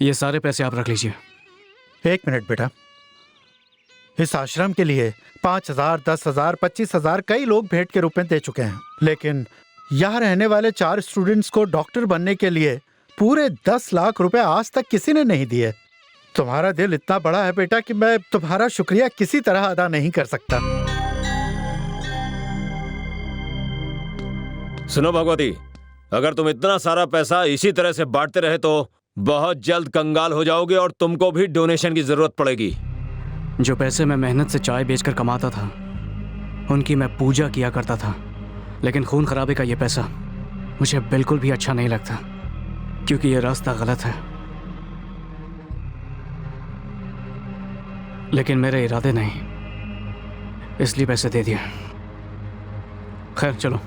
ये सारे पैसे आप रख लीजिए। एक मिनट बेटा, इस आश्रम के लिए 5,000, 10,000, 25,000 कई लोग भेंट के रूप में दे चुके हैं, लेकिन यहाँ रहने वाले 4 स्टूडेंट्स को डॉक्टर बनने के लिए पूरे 10 लाख रुपए आज तक किसी ने नहीं दिए। तुम्हारा दिल इतना बड़ा है बेटा कि मैं तुम्हारा शुक्रिया किसी तरह अदा नहीं कर सकता। सुनो भगवती, अगर तुम इतना सारा पैसा इसी तरह से बांटते रहे तो बहुत जल्द कंगाल हो जाओगे और तुमको भी डोनेशन की जरूरत पड़ेगी। जो पैसे मैं मेहनत से चाय बेचकर कमाता था उनकी मैं पूजा किया करता था, लेकिन खून खराबे का ये पैसा मुझे बिल्कुल भी अच्छा नहीं लगता, क्योंकि ये रास्ता गलत है। लेकिन मेरे इरादे नहीं, इसलिए पैसे दे दिए। खैर चलो।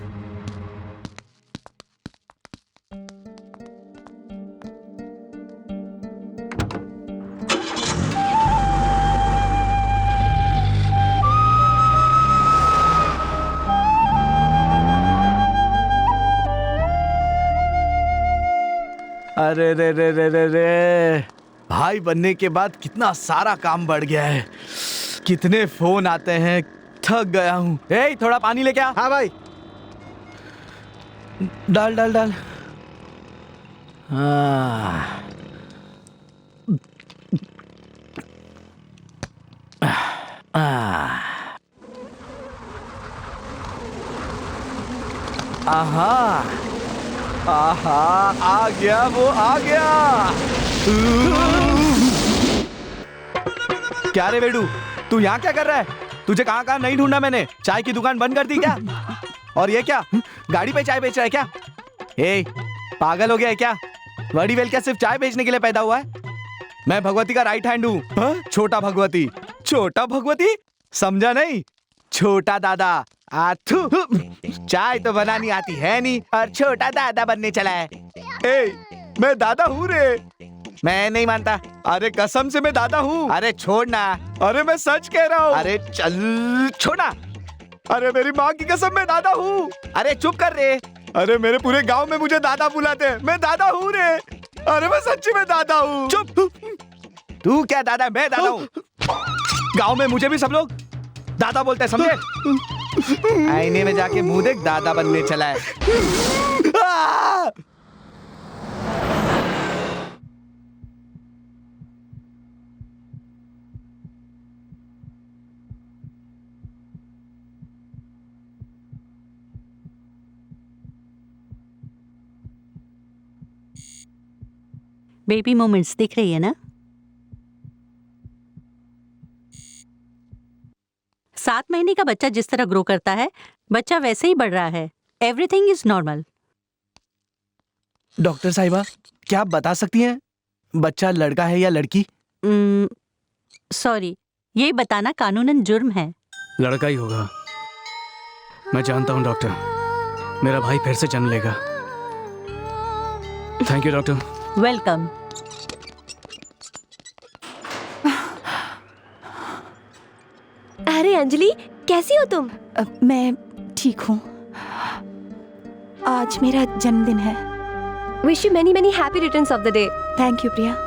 अरे रे रे रे रे रे, भाई बनने के बाद कितना सारा काम बढ़ गया है। कितने फोन आते हैं, थक गया हूँ। ए, थोड़ा पानी लेके आ। हाँ भाई। डाल डाल डाल। आहा आहा, आ गया, वो आ गया। क्या रे बेडू, तू यहाँ क्या कर रहा है? तुझे कहाँ कहाँ नहीं ढूंढा मैंने। चाय की दुकान बंद कर दी क्या? और ये क्या, गाड़ी पे चाय बेच रहा है क्या? ए, पागल हो गया है क्या? बड़ी वेल क्या सिर्फ चाय बेचने के लिए पैदा हुआ है? मैं भगवती का राइट हैंड हूँ। छोटा भगवती। छोटा भगवती समझा नहीं? छोटा दादा। आथू, चाय तो बनानी आती है नहीं और छोटा दादा बनने चला है। ए, मैं दादा हूँ रे। मैं नहीं मानता। अरे कसम से मैं दादा हूँ। अरे छोड़ना। अरे मैं सच कह रहा हूँ। अरे चल छोड़ना। अरे मेरी माँ की कसम, मैं दादा हूँ। अरे चुप कर रे। अरे मेरे पूरे गांव में मुझे दादा बुलाते हैं। मैं दादा हूँ रे। अरे मैं सच्ची में दादा हूँ। चुप। तू क्या दादा, मैं दादा हूँ। गांव में मुझे भी सब लोग दादा बोलते हैं, समझे? आईने में जाके मुंह देख, दादा बनने चला है। बेबी मोमेंट्स दिख रही है ना? 7 महीने का बच्चा जिस तरह ग्रो करता है, बच्चा वैसे ही बढ़ रहा है। Everything is normal. डॉक्टर साहिबा, क्या आप बता सकती हैं बच्चा लड़का है या लड़की? सॉरी, ये बताना कानूनन जुर्म है। लड़का ही होगा। मैं जानता हूँ डॉक्टर, मेरा भाई फिर से जन्म लेगा। Thank you doctor. वेलकम। अरे अंजलि, कैसी हो तुम? मैं ठीक हूँ। आज मेरा जन्मदिन है। Wish you many many happy returns of the day. Thank you Priya.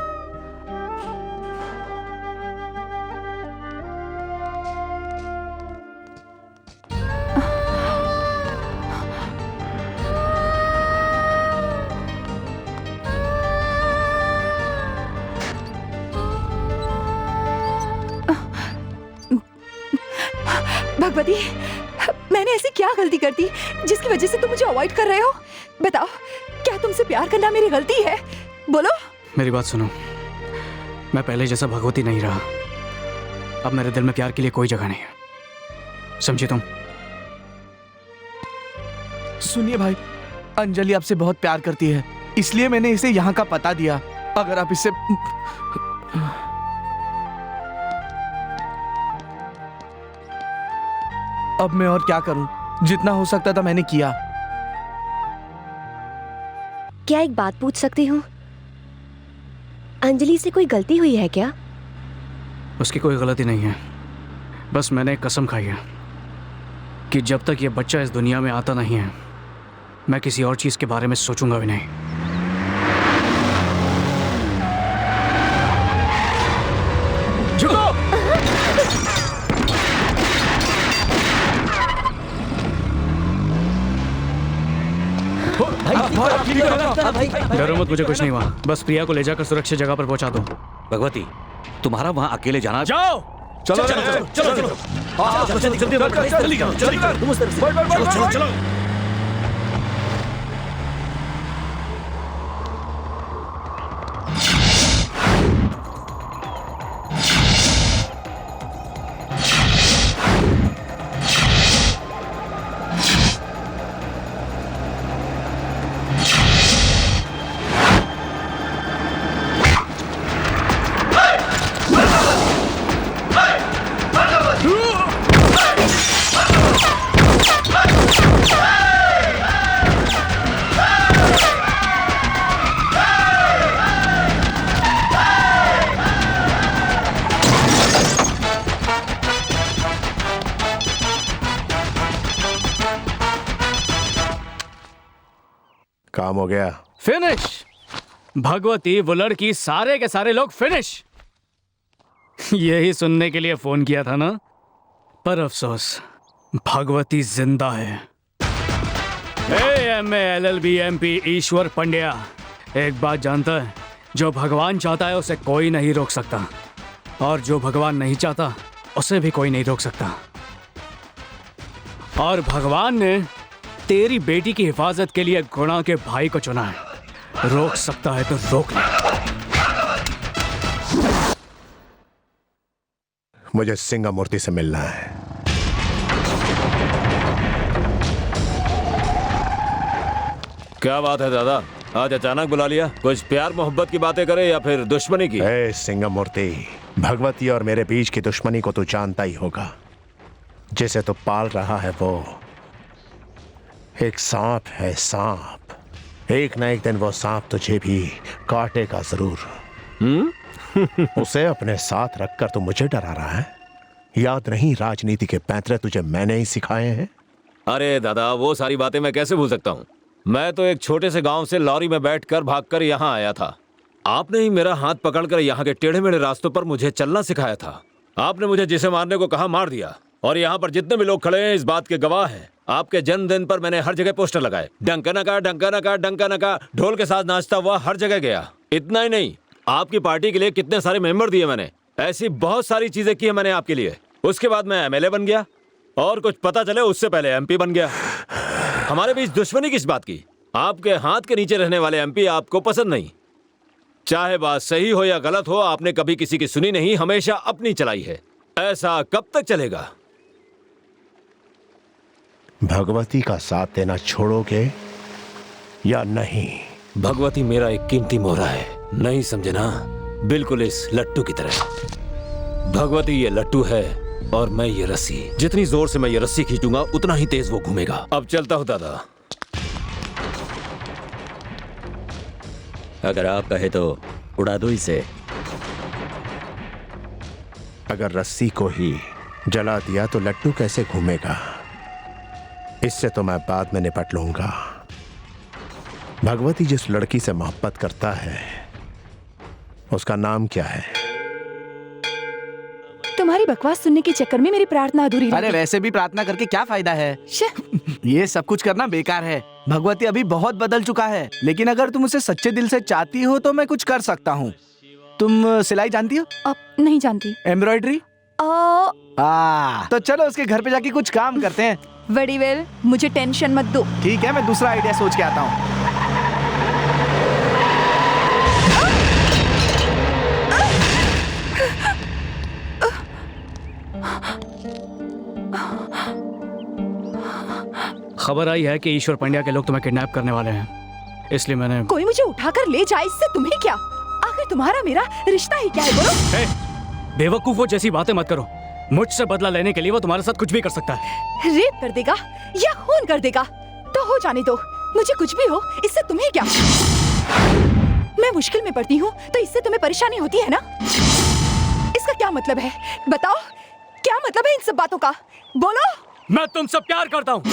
Bhagwati, मैंने ऐसी क्या गलती कर दी जिसकी वजह से तुम मुझे अवॉइड कर रहे हो? बताओ, क्या तुमसे प्यार करना मेरी गलती है? बोलो। मेरी बात सुनो, मैं पहले जैसा भगवती नहीं रहा। अब मेरे दिल में प्यार के लिए कोई जगह नहीं है, समझी तुम? सुनिए भाई, अंजलि आपसे बहुत प्यार करती है, इसलिए मैंने इसे यहाँ का पता दिया। अगर आप इससे अब मैं और क्या करूं? जितना हो सकता था मैंने किया। क्या एक बात पूछ सकती हूँ? अंजलि से कोई गलती हुई है क्या? उसकी कोई गलती नहीं है, बस मैंने एक कसम खाई है कि जब तक ये बच्चा इस दुनिया में आता नहीं है, मैं किसी और चीज़ के बारे में सोचूंगा भी नहीं। डरो मत, मुझे कुछ नहीं हुआ। बस प्रिया को ले जाकर सुरक्षित जगह पर पहुंचा दो। भगवती, तुम्हारा वहाँ अकेले जाना। जाओ। चलो चलो चलो चलो चलो चलो। काम हो गया। फिनिश। भगवती, वो लड़की, सारे के सारे लोग फिनिश। यही सुनने के लिए फोन किया था ना, पर अफसोस भगवती जिंदा है। MA LLB MP ईश्वर पंड्या एक बात जानता है, जो भगवान चाहता है उसे कोई नहीं रोक सकता, और जो भगवान नहीं चाहता उसे भी कोई नहीं रोक सकता। और भगवान ने तेरी बेटी की हिफाजत के लिए गुणा के भाई को चुना है। रोक सकता है तो रोक ले। मुझे सिंगामूर्ति से मिलना है। क्या बात है दादा, आज अचानक बुला लिया? कुछ प्यार मोहब्बत की बातें करे या फिर दुश्मनी की? ए सिंगामूर्ति, भगवती और मेरे बीच की दुश्मनी को तू जानता ही होगा। जिसे तू पाल रहा है वो एक सांप है, सांप। एक न एक दिन वो सांप तुझे भी काटेगा जरूर। उसे अपने साथ रखकर तू मुझे डरा रहा है? याद नहीं राजनीति के पैंतरे तुझे मैंने ही सिखाए हैं? अरे दादा, वो सारी बातें मैं कैसे भूल सकता हूँ। मैं तो एक छोटे से गांव से लॉरी में बैठकर भागकर यहाँ आया था। आपने ही मेरा हाथ पकड़कर यहाँ के टेढ़े मेढ़े रास्तों पर मुझे चलना सिखाया था। आपने मुझे जिसे मारने को कहा मार दिया, और यहाँ पर जितने भी लोग खड़े हैं इस बात के गवाह हैं। आपके जन्मदिन पर मैंने हर जगह पोस्टर लगाए, डंका नका डंका नका डंका नका, ढोल के साथ नाचता हुआ हर जगह गया। इतना ही नहीं, आपकी पार्टी के लिए कितने सारे मेंबर दिए मैंने। ऐसी बहुत सारी चीजें की है मैंने आपके लिए। उसके बाद मैं MLA बन गया, और कुछ पता चले उससे पहले MP बन गया। हमारे बीच दुश्मनी किस बात की? आपके हाथ के नीचे रहने वाले MP आपको पसंद नहीं। चाहे बात सही हो या गलत हो, आपने कभी किसी की सुनी नहीं, हमेशा अपनी चलाई है। ऐसा कब तक चलेगा? भगवती का साथ देना छोड़ोगे या नहीं? भगवती मेरा एक कीमती मोहरा है, नहीं समझे ना? बिल्कुल इस लट्टू की तरह। भगवती ये लट्टू है और मैं ये रस्सी। जितनी जोर से मैं ये रस्सी खींचूंगा उतना ही तेज वो घूमेगा। अब चलता हूँ दादा। अगर आप कहे तो उड़ा दो इसे। अगर रस्सी को ही जला दिया तो लट्टू कैसे घूमेगा? इससे तो मैं बाद में निपट लूंगा। भगवती जिस लड़की से मोहब्बत करता है उसका नाम क्या है? तुम्हारी बकवास सुनने के चक्कर में मेरी प्रार्थना अधूरी रह अरे गई। वैसे भी प्रार्थना करके क्या फायदा है? शे, ये सब कुछ करना बेकार है। भगवती अभी बहुत बदल चुका है, लेकिन अगर तुम उसे सच्चे दिल से चाहती हो तो मैं कुछ कर सकता हूँ। तुम सिलाई जानती हो? अब नहीं जानती। एम्ब्रॉयडरी? तो चलो उसके घर पे जाके कुछ काम करते हैं। वेरी वेल, मुझे टेंशन मत दो। ठीक है, मैं दूसरा आइडिया सोच के आता हूँ। खबर आई है कि ईश्वर पंड्या के लोग तुम्हें किडनैप करने वाले हैं, इसलिए मैंने। कोई मुझे उठाकर ले जाए, इससे तुम्हें क्या? आखिर तुम्हारा मेरा रिश्ता ही क्या है? बोलो। हे, बेवकूफों जैसी बातें मत करो। मुझसे बदला लेने के लिए वो तुम्हारे साथ कुछ भी कर सकता है। रेप कर देगा या खून कर देगा तो हो जाने दो, मुझे कुछ भी हो, इससे तुम्हें क्या? मैं मुश्किल में पड़ती हूँ तो इससे तुम्हें परेशानी होती है ना? इसका क्या मतलब है? बताओ, क्या मतलब है इन सब बातों का? बोलो। मैं तुमसे प्यार करता हूँ।